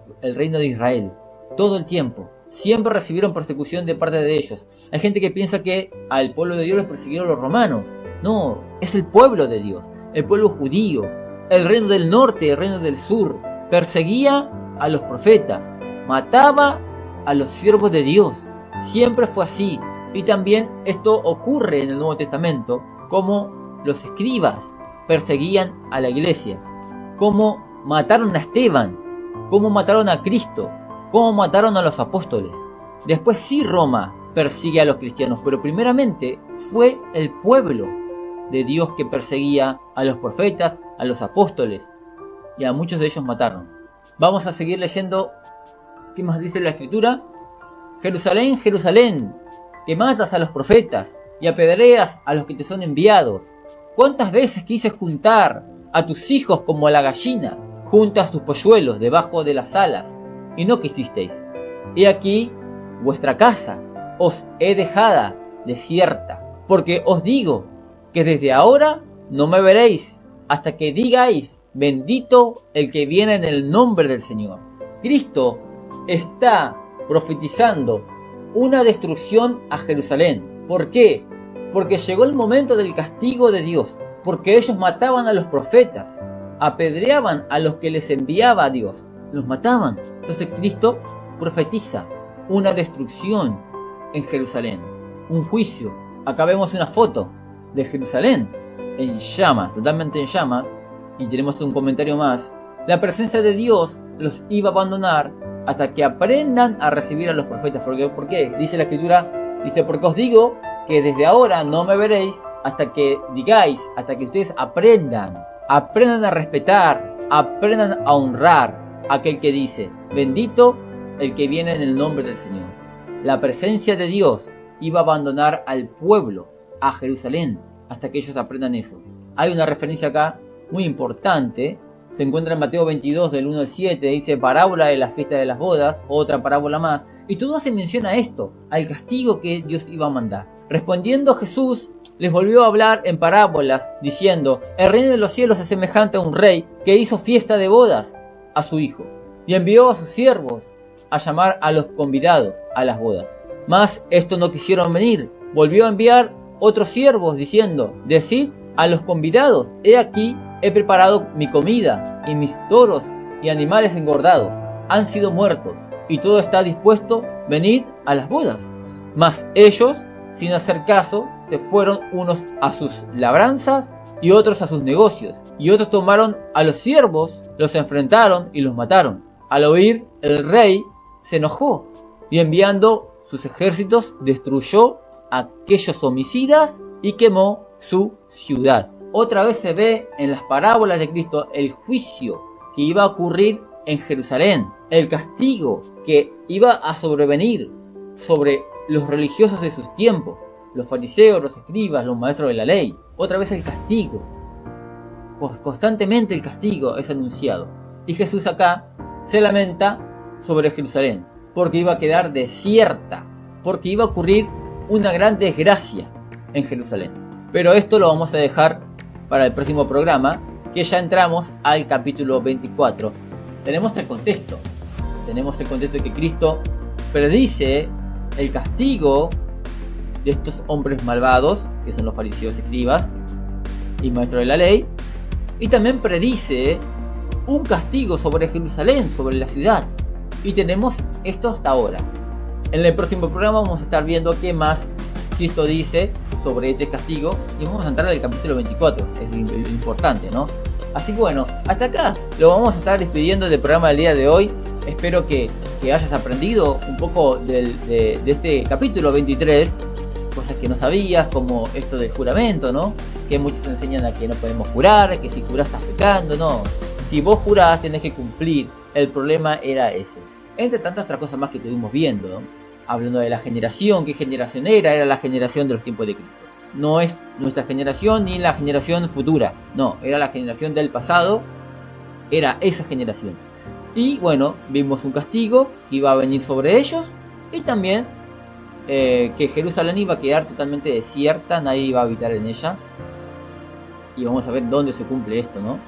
Israel. Todo el tiempo. Siempre recibieron persecución de parte de ellos. Hay gente que piensa que al pueblo de Dios los persiguieron los romanos. No, es el pueblo de Dios, el pueblo judío, el reino del norte, el reino del sur. Perseguía a los profetas, mataba a los siervos de Dios. Siempre fue así. Y también esto ocurre en el Nuevo Testamento, como los escribas perseguían a la iglesia, como mataron a Esteban, como mataron a Cristo, como mataron a los apóstoles. Después sí, Roma persigue a los cristianos, pero primeramente fue el pueblo de Dios que perseguía a los profetas, a los apóstoles, y a muchos de ellos mataron. Vamos a seguir leyendo. ¿Qué más dice la escritura? Jerusalén, Jerusalén, que matas a los profetas y apedreas a los que te son enviados. ¿Cuántas veces quise juntar a tus hijos como a la gallina juntas tus polluelos debajo de las alas, y no quisisteis? He aquí vuestra casa os he dejada desierta, porque os digo que desde ahora no me veréis hasta que digáis: bendito el que viene en el nombre del Señor. Cristo está profetizando una destrucción a Jerusalén. ¿Por qué? Porque llegó el momento del castigo de Dios, porque ellos mataban a los profetas, apedreaban a los que les enviaba Dios, los mataban. Entonces Cristo profetiza una destrucción en Jerusalén, un juicio. Acá vemos una foto de Jerusalén en llamas, totalmente en llamas, y tenemos un comentario más. La presencia de Dios los iba a abandonar hasta que aprendan a recibir a los profetas. ¿Por qué? Dice la escritura, dice: porque os digo que desde ahora no me veréis hasta que digáis, hasta que ustedes aprendan a respetar, aprendan a honrar a aquel que dice: bendito el que viene en el nombre del Señor. La presencia de Dios iba a abandonar al pueblo, a Jerusalén, hasta que ellos aprendan eso. Hay una referencia acá muy importante, se encuentra en Mateo 22 del 1 al 7, dice: parábola de la fiesta de las bodas, otra parábola más, y todo se menciona esto, al castigo que Dios iba a mandar. Respondiendo Jesús les volvió a hablar en parábolas, diciendo: el reino de los cielos es semejante a un rey que hizo fiesta de bodas a su hijo, y envió a sus siervos a llamar a los convidados a las bodas. Mas estos no quisieron venir. Volvió a enviar otros siervos, diciendo: decid a los convidados: he aquí, he preparado mi comida, y mis toros y animales engordados han sido muertos, y todo está dispuesto, venid a las bodas. Mas ellos, sin hacer caso, se fueron unos a sus labranzas y otros a sus negocios, y otros tomaron a los siervos, los enfrentaron y los mataron. Al oír, el rey se enojó, y enviando sus ejércitos destruyó a aquellos homicidas y quemó su ciudad. Otra vez se ve en las parábolas de Cristo el juicio que iba a ocurrir en Jerusalén, el castigo que iba a sobrevenir sobre los religiosos de sus tiempos, los fariseos, los escribas, los maestros de la ley. Otra vez el castigo, constantemente el castigo es anunciado. Y Jesús acá se lamenta sobre Jerusalén, porque iba a quedar desierta, porque iba a ocurrir una gran desgracia en Jerusalén. Pero esto lo vamos a dejar para el próximo programa, que ya entramos al capítulo 24. Tenemos el contexto de que Cristo predice el castigo de estos hombres malvados, que son los fariseos, escribas y maestros de la ley, y también predice un castigo sobre Jerusalén, sobre la ciudad. Y tenemos esto hasta ahora. En el próximo programa vamos a estar viendo qué más Cristo dice sobre este castigo. Y vamos a entrar al capítulo 24. Es lo importante, ¿no? Así que bueno, hasta acá lo vamos a estar despidiendo del programa del día de hoy. Espero que hayas aprendido un poco de este capítulo 23. Cosas que no sabías, como esto del juramento, ¿no? Que muchos enseñan a que no podemos jurar, que si jurás estás pecando, no. Si vos jurás tenés que cumplir. El problema era ese. Entre tantas otras cosas más que estuvimos viendo, ¿no? Hablando de la generación, ¿qué generación era? Era la generación de los tiempos de Cristo. No es nuestra generación ni la generación futura. No, era la generación del pasado. Era esa generación. Y bueno, vimos un castigo que iba a venir sobre ellos. Y también que Jerusalén iba a quedar totalmente desierta. Nadie iba a habitar en ella. Y vamos a ver dónde se cumple esto, ¿no?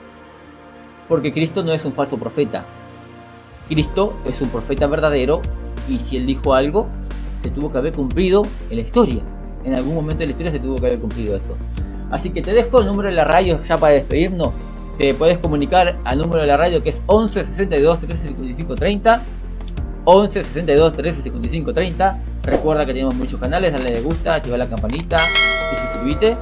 Porque Cristo no es un falso profeta. Cristo es un profeta verdadero. Y si él dijo algo, se tuvo que haber cumplido en la historia. En algún momento de la historia se tuvo que haber cumplido esto. Así que te dejo el número de la radio ya para despedirnos. Te puedes comunicar al número de la radio, que es 11 62 13 55 30. 11 62 13 55 30. Recuerda que tenemos muchos canales. Dale me gusta, activa la campanita y suscríbete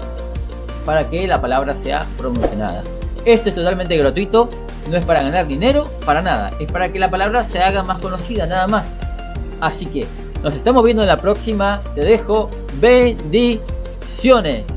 para que la palabra sea promocionada. Esto es totalmente gratuito. No es para ganar dinero, para nada. Es para que la palabra se haga más conocida, nada más. Así que nos estamos viendo en la próxima. Te dejo bendiciones.